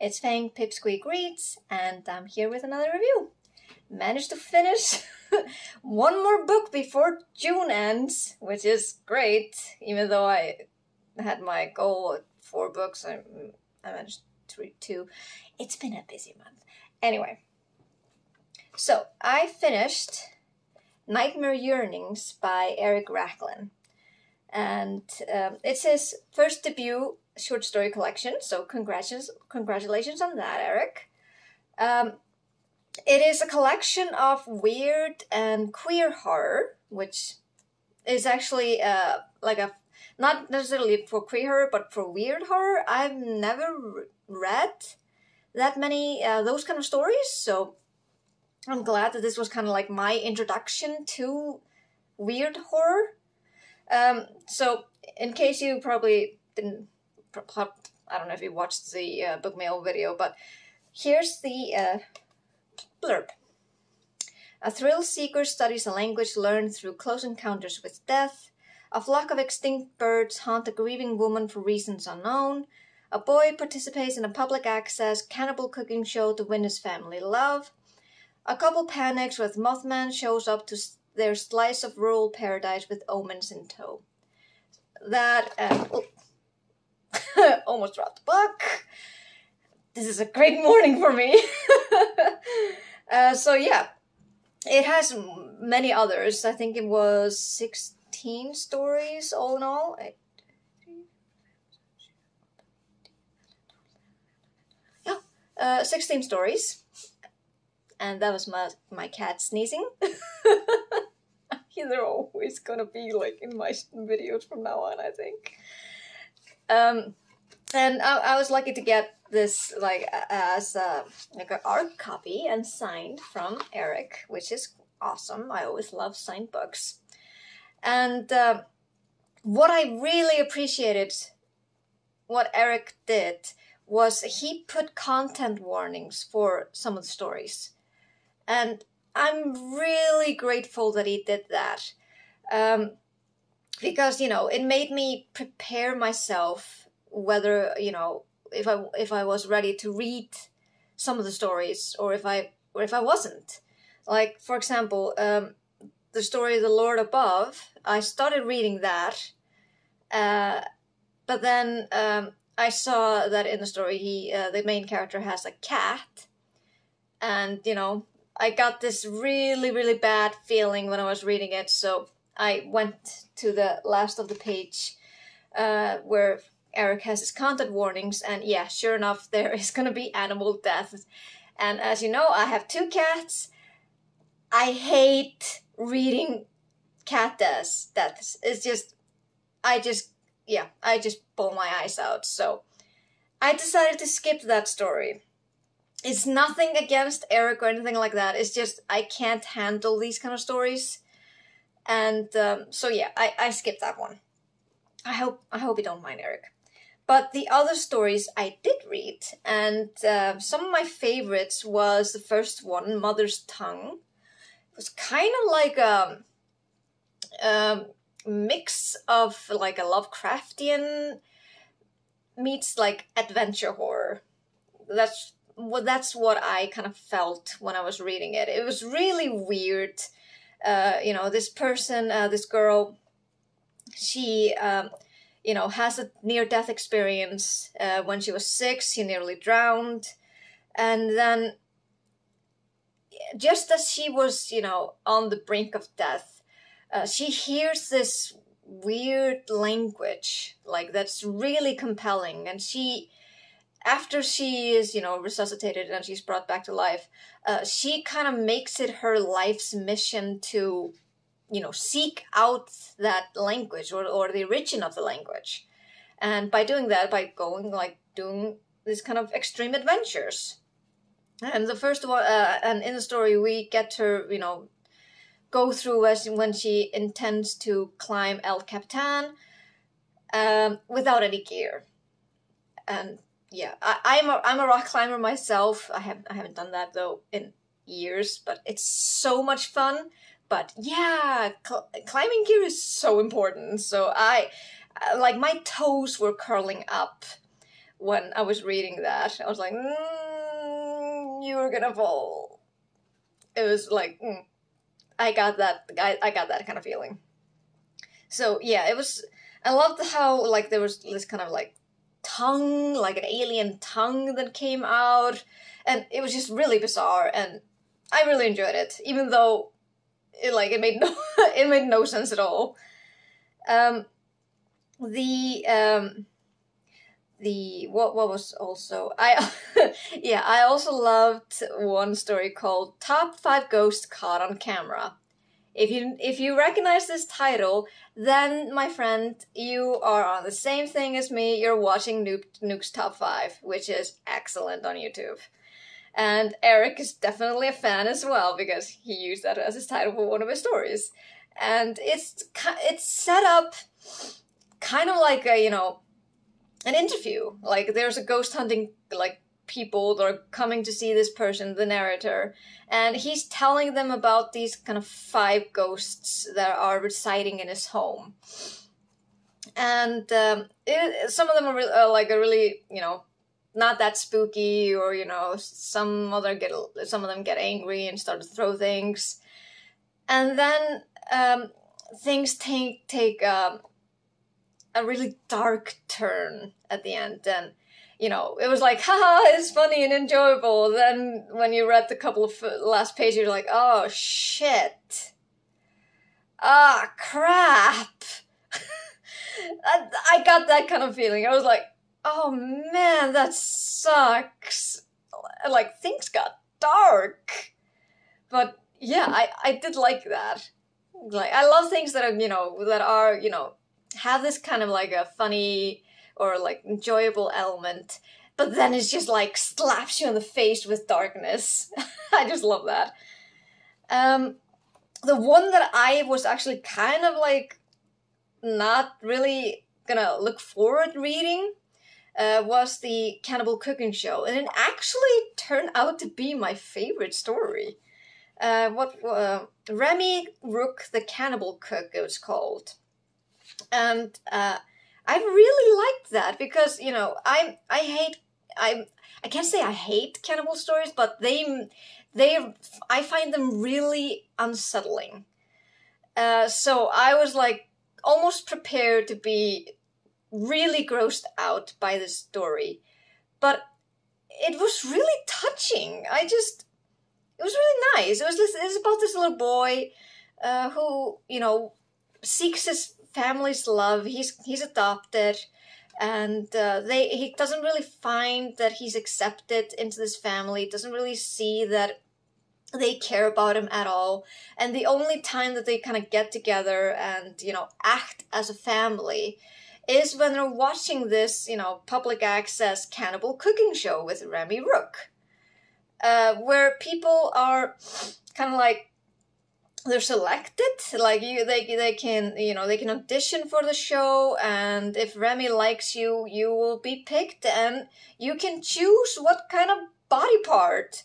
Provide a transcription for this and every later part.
It's Fang Pipsqueak Reads, and I'm here with another review. Managed to finish one more book before June ends, which is great. Even though I had my goal of 4 books, I managed to read 2. It's been a busy month. Anyway, so I finished Nightmare Yearnings by Raglin. And it's his first debut short story collection, so congratulations on that, Eric. It is a collection of weird and queer horror, which is actually like a, not necessarily for queer horror, but for weird horror. I've never read that many those kind of stories, so I'm glad that this was kind of like my introduction to weird horror. So in case you probably didn't, I don't know if you watched the book mail video, but here's the blurb. A thrill seeker studies a language learned through close encounters with death. A flock of extinct birds haunt a grieving woman for reasons unknown. A boy participates in a public access cannibal cooking show to win his family love. A couple panics when Mothman shows up to their slice of rural paradise with omens in tow. That, almost dropped the book. This is a great morning for me. So yeah, it has many others. I think it was 16 stories all in all. 16 stories. And that was my cat sneezing. They're always gonna be like in my videos from now on, I think. And I was lucky to get this like as like an art copy and signed from Eric, which is awesome. I always love signed books. And what I really appreciated, what Eric did, was he put content warnings for some of the stories. And I'm really grateful that he did that. Because, you know, it made me prepare myself whether, you know, if I was ready to read some of the stories or if I wasn't. Like, for example, the story The Lord Above, I started reading that, but then I saw that in the story the main character has a cat, and, you know, I got this really, really bad feeling when I was reading it, so I went to the last of the page where Eric has his content warnings, and yeah, sure enough, there is going to be animal death. And as you know, I have 2 cats. I hate reading cat deaths. It's just, I just pull my eyes out. So I decided to skip that story. It's nothing against Eric or anything like that. It's just I can't handle these kind of stories. And so yeah, I skipped that one. I hope you don't mind, Eric. But the other stories I did read, and some of my favorites was the first one, Mother's Tongue. It was kind of like a mix of like a Lovecraftian meets like adventure horror. That's what I kind of felt when I was reading it. It was really weird. You know, this person, this girl, she, you know, has a near-death experience. When she was 6, she nearly drowned. And then, just as she was, you know, on the brink of death, she hears this weird language, like, that's really compelling. And she, after she is, you know, resuscitated and she's brought back to life, she kind of makes it her life's mission to, you know, seek out that language or the origin of the language. And by doing that, by going, like, doing these kind of extreme adventures. And the first one, and in the story, we get her, you know, go through when she intends to climb El Capitan without any gear. And yeah, I'm a rock climber myself. I haven't done that though in years, but it's so much fun. But yeah, climbing gear is so important. So I like, my toes were curling up when I was reading that. I was like, you're gonna fall. It was like, I got that kind of feeling. So yeah, it was. I loved how like there was this kind of like tongue, like an alien tongue that came out, and it was just really bizarre, and I really enjoyed it, even though it made no it made no sense at all. Um, the what was also I yeah, I also loved one story called Top 5 Ghosts Caught on Camera. If you recognize this title, then my friend, you are on the same thing as me. You're watching Nuke's Top 5, which is excellent on YouTube. And Eric is definitely a fan as well because he used that as his title for one of his stories. And it's set up kind of like a, an interview. Like there's a ghost hunting like people that are coming to see this person, the narrator, and he's telling them about these kind of 5 ghosts that are residing in his home. And some of them are like a really, not that spooky, or some of them get angry and start to throw things, and then things take a really dark turn at the end. And it was like, haha, it's funny and enjoyable. Then when you read the couple of last pages, you're like, oh shit, ah crap. I got that kind of feeling. I was like, oh man, that sucks. Like, things got dark. But yeah, I did like that. Like, I love things that are, have this kind of like a funny or like enjoyable element, but then it's just like slaps you in the face with darkness. I just love that. The one that I was actually kind of like not really gonna look forward reading was the Cannibal Cooking Show, and it actually turned out to be my favorite story. Remy Rook, the Cannibal Cook, it was called. And I really liked that because, I can't say I hate cannibal stories, but I find them really unsettling. So I was like almost prepared to be really grossed out by this story, but it was really touching. It was really nice. It was about this little boy who, seeks his family's love. He's adopted, and he doesn't really find that he's accepted into this family. Doesn't really see that they care about him at all. And the only time that they kind of get together and act as a family is when they're watching this public access cannibal cooking show with Remy Rook, where people are kind of like, they're selected, like they can audition for the show, and if Remy likes you, you will be picked, and you can choose what kind of body part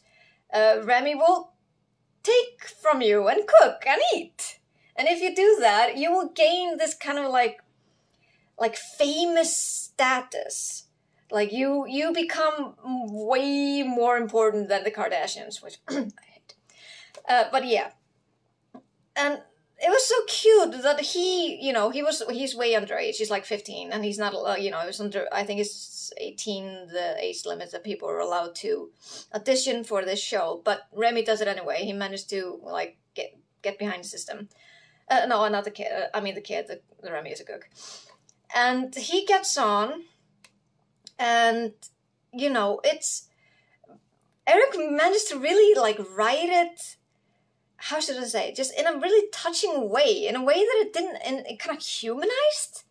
Remy will take from you and cook and eat. And if you do that, you will gain this kind of like famous status. Like you become way more important than the Kardashians, which I hate. But yeah. And it was so cute that he's way underage. He's like 15, and he's not, it was under, I think it's 18, the age limit that people are allowed to audition for this show. But Remy does it anyway. He managed to, like, get behind the system. No, not the kid. The kid, the Remy is a cook. And he gets on, and, Eric managed to really, like, write it, how should I say, just in a really touching way, in a way that it kind of humanized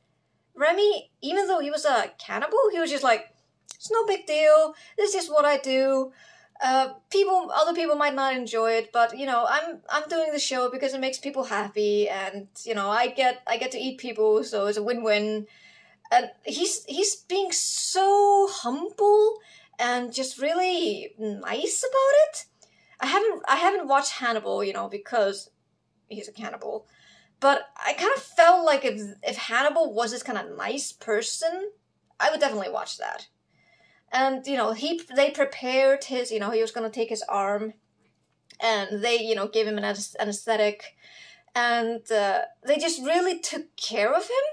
Remy. Even though he was a cannibal, he was just like, it's no big deal, this is what I do. Other people might not enjoy it, but I'm doing the show because it makes people happy, and I get to eat people, so it's a win-win. And he's being so humble and just really nice about it. I haven't watched Hannibal, because he's a cannibal, but I kind of felt like if Hannibal was this kind of nice person, I would definitely watch that. And they prepared his, he was going to take his arm, and they gave him an anesthetic, and they just really took care of him.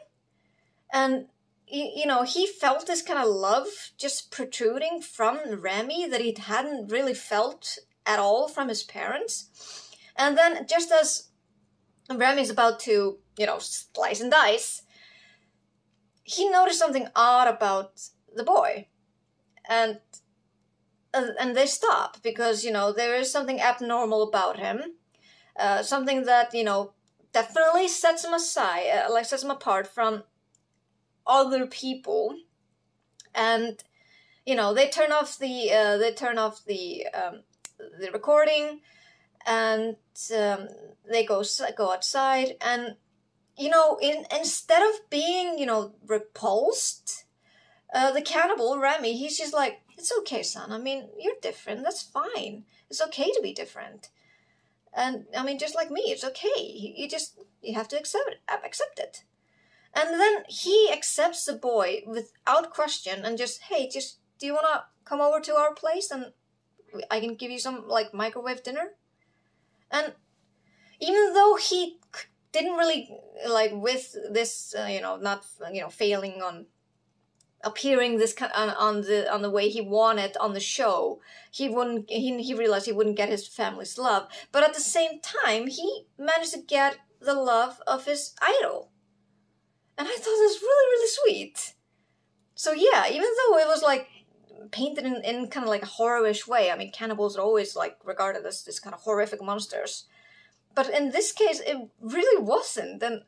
And he felt this kind of love just protruding from Remy that he hadn't really felt at all from his parents. And then just as Remy's about to slice and dice, he noticed something odd about the boy. And they stop, because there is something abnormal about him, something that definitely sets him aside, sets him apart from other people. And they turn off the recording, and they go outside, and instead of being repulsed, the cannibal Remy, he's just like, it's okay, son. I mean, you're different. That's fine. It's okay to be different. And I mean, just like me, it's okay. You have to accept it. And then he accepts the boy without question, and hey, do you want to come over to our place and I can give you some microwave dinner? And even though he didn't really with this, not failing on appearing this kind on the way he wanted on the show, he realized he wouldn't get his family's love, but at the same time he managed to get the love of his idol. And I thought this was really, really sweet. So yeah, even though it was painted in kind of a horror-ish way, I mean, cannibals are always regarded as this kind of horrific monsters, but in this case it really wasn't. And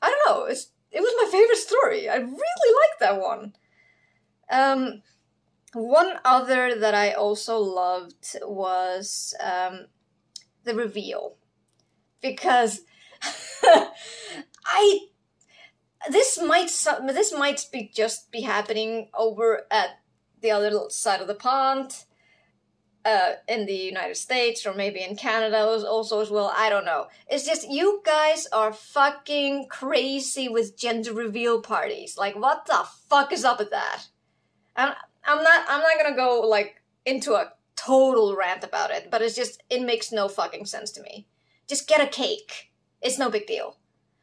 I don't know, it was my favorite story. I really liked that one. One other that I also loved was the reveal, because this might be happening over at the other side of the pond, in the United States, or maybe in Canada also as well. I don't know. It's just, you guys are fucking crazy with gender reveal parties. What the fuck is up with that? I'm not gonna go into a total rant about it, but it makes no fucking sense to me. Just get a cake. It's no big deal.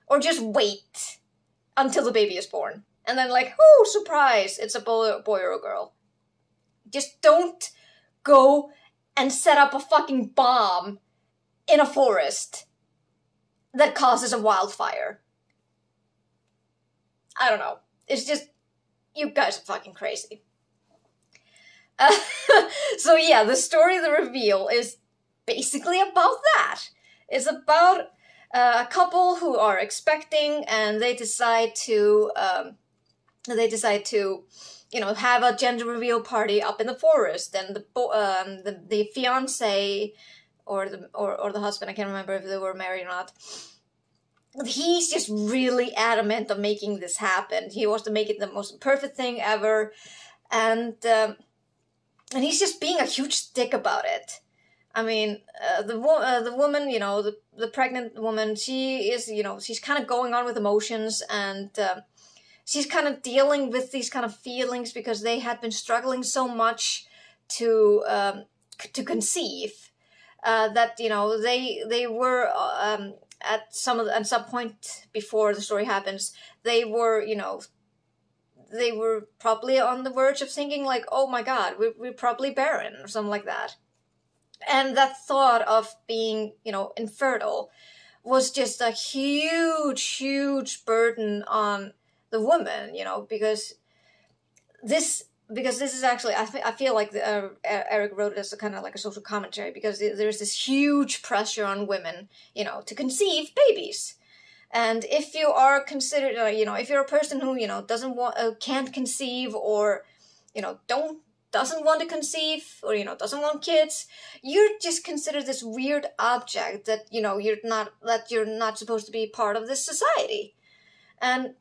Or just wait until the baby is born. And then oh, surprise, it's a boy or a girl. Just don't go and set up a fucking bomb in a forest that causes a wildfire. I don't know. It's just, you guys are fucking crazy. So yeah, the story of the reveal is basically about that. It's about a couple who are expecting, and they decide to have a gender reveal party up in the forest, and the fiance or the husband, I can't remember if they were married or not, he's just really adamant on making this happen. He wants to make it the most perfect thing ever, and he's just being a huge dick about it. I mean, the woman, the pregnant woman, she is, she's kind of going on with emotions, and she's kind of dealing with these kind of feelings because they had been struggling so much to conceive, that they were at some point before the story happens, they were probably on the verge of thinking oh my god, we're probably barren or something like that. And that thought of being, infertile was just a huge burden on the woman, because this is actually, I feel like Eric wrote it as a kind of a social commentary, because there's this huge pressure on women, to conceive babies. And if you are considered, if you're a person who, can't conceive, or, doesn't want to conceive, or doesn't want kids, you're just considered this weird object that you're not supposed to be part of this society. And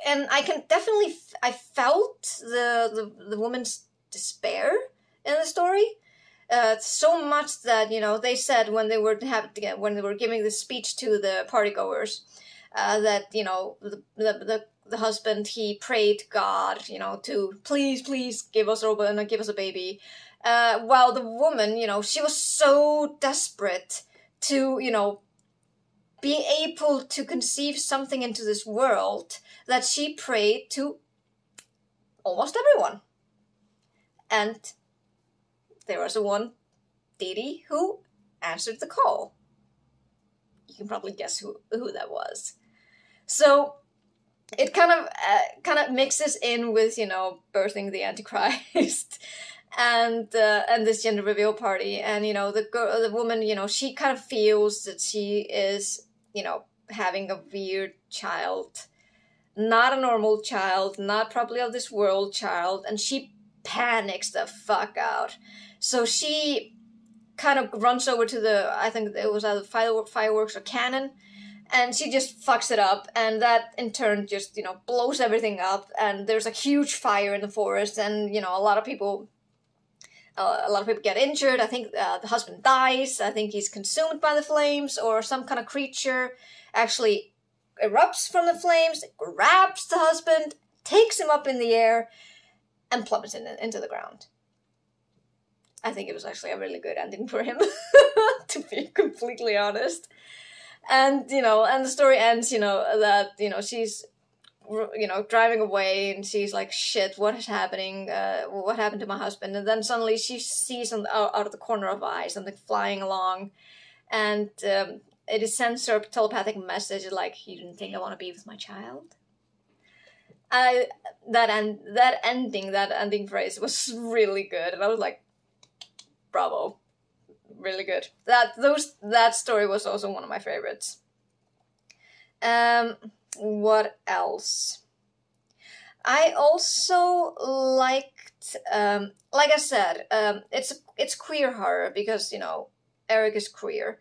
I can definitely I felt the woman's despair in the story, so much that they said when they were giving this speech to the partygoers, that the the husband, he prayed to God, to please give us a baby. While the woman, she was so desperate to, be able to conceive something into this world that she prayed to almost everyone. And there was a one deity who answered the call. You can probably guess who that was. So it kind of mixes in with, birthing the Antichrist and this gender reveal party. And, the woman, she kind of feels that she is, having a weird child, not a normal child, not probably of this world child, and she panics the fuck out. So she kind of runs over to I think it was either fireworks or cannon, and she just fucks it up, and that in turn just, blows everything up, and there's a huge fire in the forest, and, a lot of people get injured. I think the husband dies. I think he's consumed by the flames, or some kind of creature actually erupts from the flames, grabs the husband, takes him up in the air, and plummets into the ground. I think it was actually a really good ending for him, to be completely honest. And, and the story ends, that, she's, driving away, and she's like, shit, what is happening? What happened to my husband? And then suddenly she sees out of the corner of her eyes something flying along, and it sends her a telepathic message like, you didn't think I want to be with my child? That ending phrase was really good, and I was like, bravo, really good. That story was also one of my favorites. What else? I also liked, like I said, it's queer horror because, Eric is queer.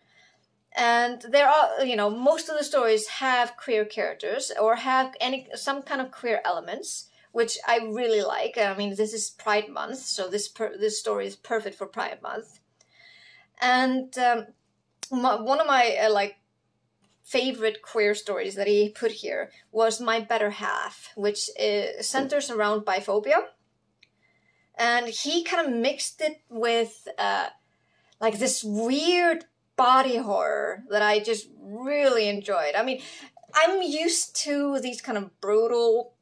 And there are, most of the stories have queer characters or have some kind of queer elements, which I really like. I mean, this is Pride Month, so this story is perfect for Pride Month. And one of my favorite queer stories that he put here was My Better Half, which centers around biphobia. And he kind of mixed it with this weird body horror that I just really enjoyed. I mean, I'm used to these kind of brutal,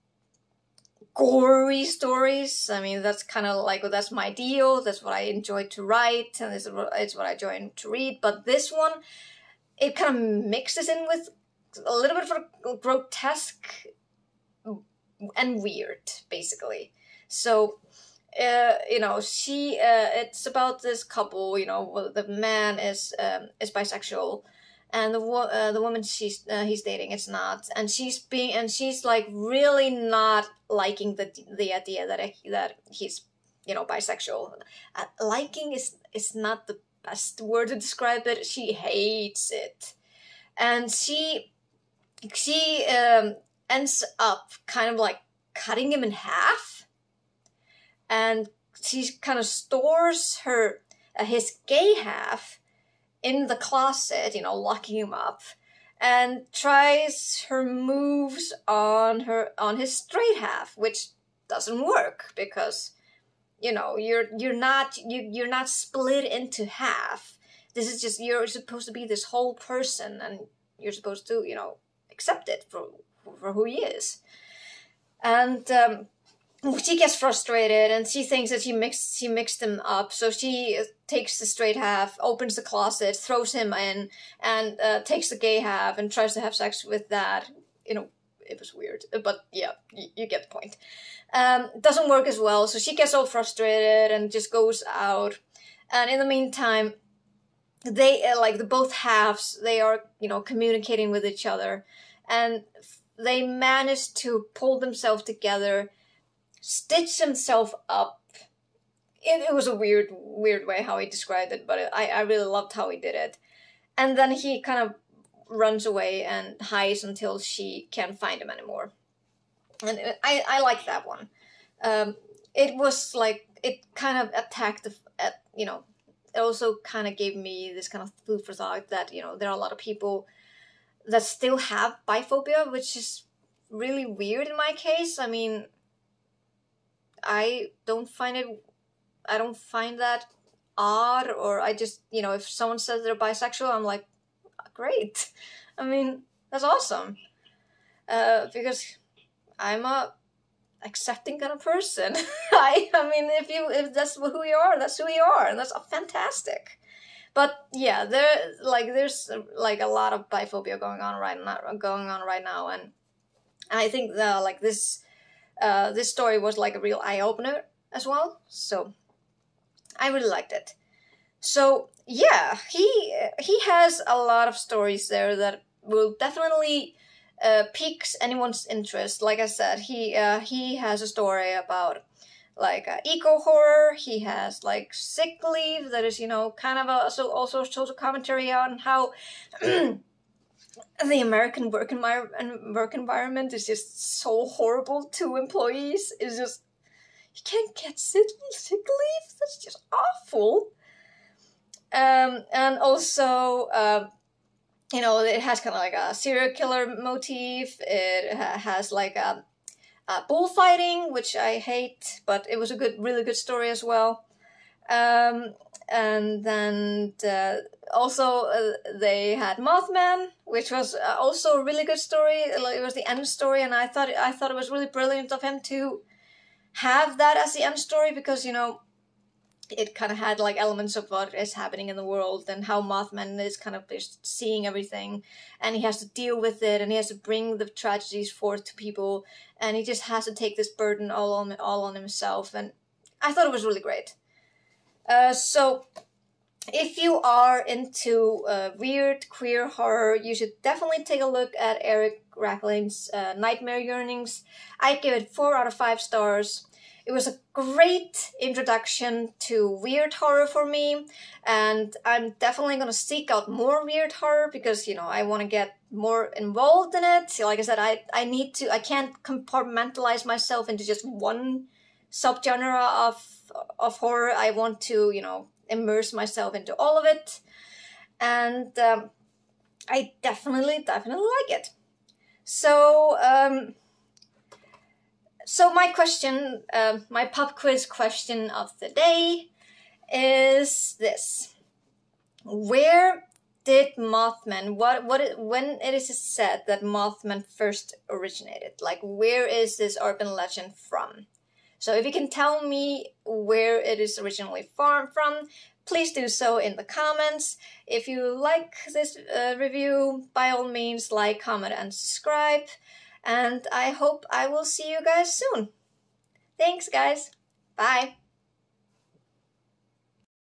gory stories. I mean, that's kind of that's my deal. That's what I enjoy to write, and it's what I enjoy to read. But this one, it kind of mixes in with a little bit of grotesque and weird, basically. So, it's about this couple. The man is bisexual, and the woman he's dating is not, and she's really not liking the idea that he's bisexual. Liking is not the best word to describe it. She hates it, and she ends up kind of cutting him in half, and she kind of stores his gay half in the closet, locking him up, and tries her moves on his straight half, which doesn't work because you're not split into half. This is just, you're supposed to be this whole person, and you're supposed to accept it for who he is. And she gets frustrated, and she thinks that she mixed them up. So she takes the straight half, opens the closet, throws him in, and takes the gay half and tries to have sex with that. It was weird, but yeah, you get the point. Doesn't work as well, so she gets all frustrated and just goes out. And in the meantime, they the both halves, they are communicating with each other, and they manage to pull themselves together, stitch himself up. It was a weird way how he described it, but I really loved how he did it. And then he kind of runs away and hides until she can't find him anymore. And I like that one. It was it kind of attacked it also kind of gave me this kind of food for thought that there are a lot of people that still have biphobia, which is really weird in my case. I mean, I don't find it, I don't find that odd, or I just, you know, if someone says they're bisexual, I'm like, great. I mean, that's awesome. Because I'm a accepting kind of person. I mean, if that's who you are, that's who you are, and that's fantastic. But yeah, there's like a lot of biphobia going on right now, and I think like this story was like a real eye opener as well. So I really liked it. So yeah, he has a lot of stories there that will definitely piques anyone's interest. Like I said, he has a story about like eco horror. He has like sick leave that is, you know, kind of a so also social commentary on how the American work environment is just so horrible to employees. It's just you can't get sick leave. That's just awful. And also, you know, it has kind of like a serial killer motif. It has like a bullfighting, which I hate, but it was a really good story as well. And then also they had Mothman, which was also a really good story. It was the end story, and I thought it was really brilliant of him to have that as the end story, because, you know, it kind of had like elements of what is happening in the world and how Mothman is kind of just seeing everything, and he has to deal with it, and he has to bring the tragedies forth to people, and he just has to take this burden all on himself, and I thought it was really great. So if you are into weird queer horror, you should definitely take a look at Eric Raglin's Nightmare Yearnings. I give it 4 out of 5 stars. It was a great introduction to weird horror for me, and I'm definitely going to seek out more weird horror because, you know, I want to get more involved in it. Like I said, I can't compartmentalize myself into just one subgenre of horror. I want to, you know, immerse myself into all of it, and I definitely like it. So so my question, my pop quiz question of the day is this: where did Mothman, when it is said that Mothman first originated, like where is this urban legend from? So if you can tell me where it is originally from, please do so in the comments. If you like this review, by all means, like, comment, and subscribe. And I hope I will see you guys soon. Thanks, guys. Bye.